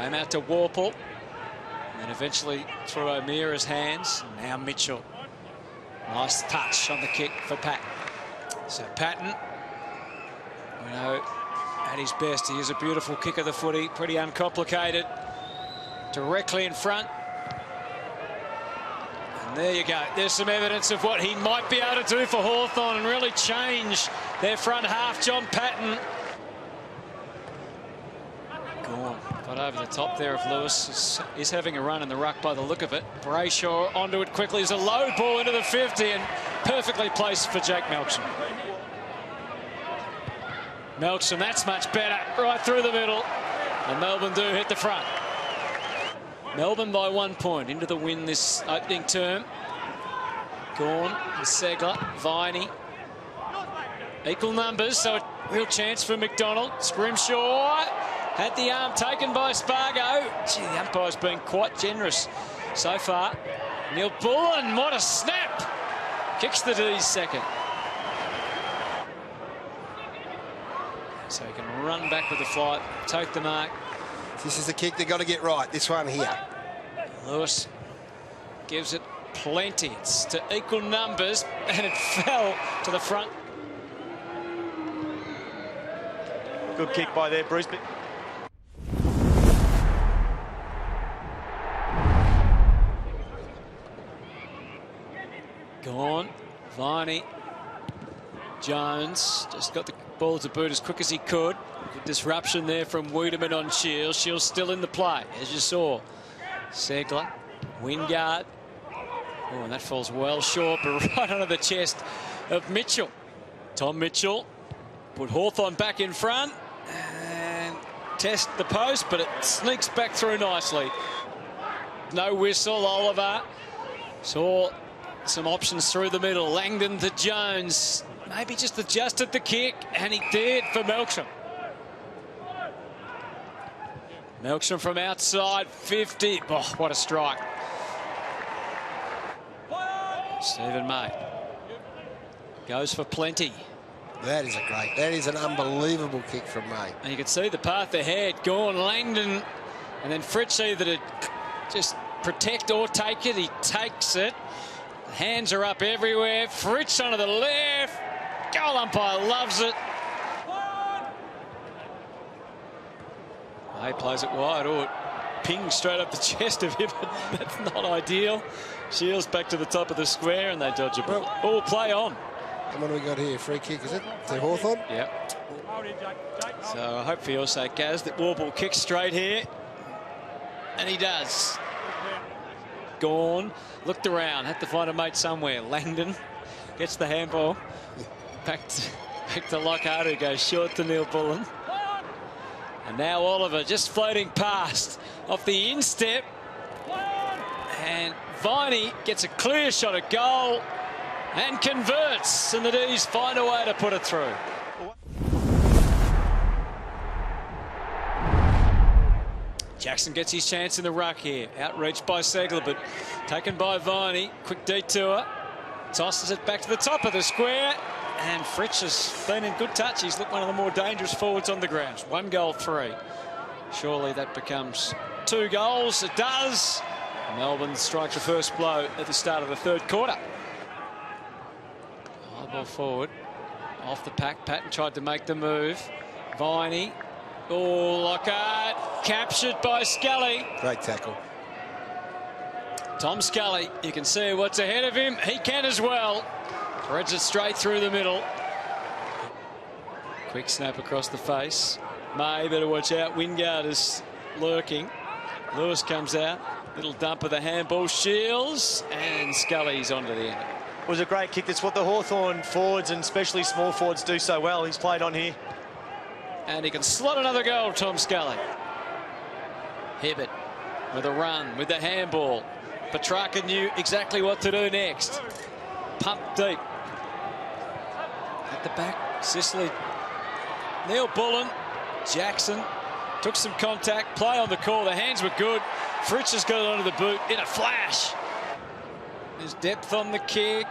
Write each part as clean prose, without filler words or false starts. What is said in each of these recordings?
Came out to Warple. And then eventually through O'Meara's hands. Now Mitchell. Nice touch on the kick for Patton. So Patton, you know, at his best, he is a beautiful kick of the footy, pretty uncomplicated. Directly in front. And there you go. There's some evidence of what he might be able to do for Hawthorn and really change their front half. John Patton. Gawn got over the top there of Lewis. Is having a run in the ruck by the look of it. Brayshaw onto it quickly. There's a low ball into the 50 and perfectly placed for Jake Melksham. Melksham, that's much better. Right through the middle. And Melbourne do hit the front. Melbourne by 1 point into the win this opening term. Gawn and Segler, Viney. Equal numbers, so a real chance for McDonald. Scrimshaw had the arm taken by Spargo. Gee, the umpire's been quite generous so far. Neil Bullen, what a snap! Kicks the D's second. So he can run back with the flight, take the mark. This is the kick they've got to get right, this one here. Lewis gives it plenty. It's to equal numbers, and it fell to the front. Good kick by there, Bruce. Gawn, Viney, Jones just got the ball to boot as quick as he could. Good disruption there from Wiedemann on Shields. Shields still in the play, as you saw. Segler, Wingard. Oh, and that falls well short, but right under the chest of Mitchell. Tom Mitchell put Hawthorn back in front and test the post, but it sneaks back through nicely. No whistle. Oliver saw some options through the middle. Langdon to Jones. Maybe just adjusted the kick, and he did for Melksham. Melksham from outside, 50. Oh, what a strike. Stephen May goes for plenty. That is an unbelievable kick from May. And you can see the path ahead. Gawn, Langdon, and then Fritsch either to just protect or take it. He takes it. The hands are up everywhere. Fritsch onto the left. Goal umpire loves it. May plays it wide. Oh, it pings straight up the chest of him. That's not ideal. Shields back to the top of the square, and they dodge a ball. Oh, play on. And what do we got here? Free kick, is it? To Hawthorn? Yep. So I hope for your sake, Gaz, that Warple kicks straight here. And he does. Gawn looked around, had to find a mate somewhere. Langdon gets the handball. Back to Lockhart, who goes short to Neil Bullen. And now Oliver just floating past off the instep. And Viney gets a clear shot at goal and converts. And the D's find a way to put it through. Jackson gets his chance in the ruck here. Outreached by Segler, but taken by Viney. Quick detour. Tosses it back to the top of the square. And Fritsch has been in good touch. He's looked one of the more dangerous forwards on the ground. 1 goal, 3. Surely that becomes 2 goals. It does. Melbourne strike the first blow at the start of the third quarter. High ball forward. Off the pack. Patton tried to make the move. Viney. Oh, Lockhart. Captured by Scully. Great tackle. Tom Scully. You can see what's ahead of him. He can as well. Threads it straight through the middle. Quick snap across the face. May better watch out. Wingard is lurking. Lewis comes out. Little dump of the handball. Shields. And Scully's onto the end. It was a great kick. That's what the Hawthorn forwards and especially small forwards do so well. He's played on here. And he can slot another goal, Tom Scully. Hibbert with a run, with the handball. Petrarca knew exactly what to do next. Pump deep. At the back, Sicily. Neil Bullen, Jackson took some contact, play on the call. The hands were good. Fritsch has got it onto the boot in a flash. There's depth on the kick.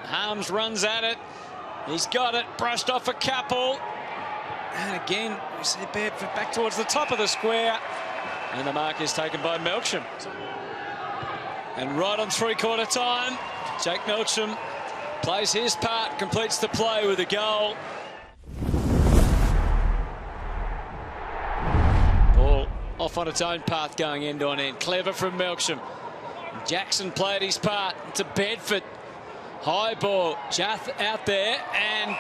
Harms runs at it. He's got it, brushed off a couple. And again, we see Bedford back towards the top of the square. And the mark is taken by Melksham. And right on three-quarter time, Jake Melksham plays his part, completes the play with a goal. Ball off on its own path going end on end. Clever from Melksham. Jackson played his part to Bedford. High ball, Jath out there, and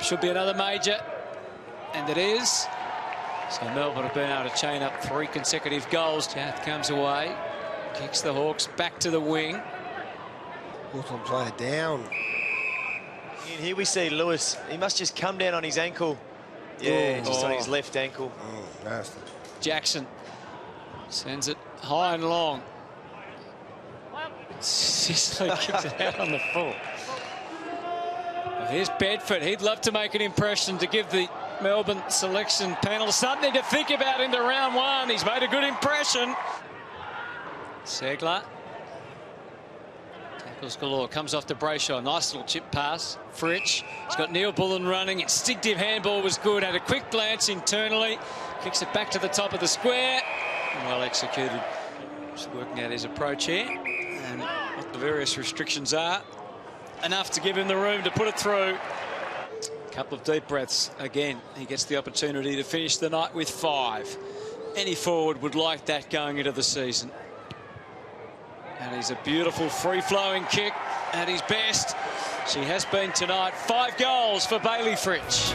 should be another major, and it is. So Melbourne have been able to chain up 3 consecutive goals. Jath comes away, kicks the Hawks back to the wing. Hawthorn player down. And here we see Lewis. He must just come down on his ankle. Yeah, just on his left ankle. Nasty. Jackson sends it high and long. Sicily kicks it out on the full. Well, here's Bedford. He'd love to make an impression, to give the Melbourne selection panel something to think about into round 1. He's made a good impression. Segler. Tackles galore. Comes off to Brayshaw. Nice little chip pass. Fritsch. He's got Neil Bullen running. Instinctive handball was good. Had a quick glance internally. Kicks it back to the top of the square. Well executed. Just working out his approach here. And what the various restrictions are. Enough to give him the room to put it through. A couple of deep breaths. Again, he gets the opportunity to finish the night with 5. Any forward would like that going into the season. And he's a beautiful free-flowing kick at his best. She has been tonight. 5 goals for Bayley Fritsch.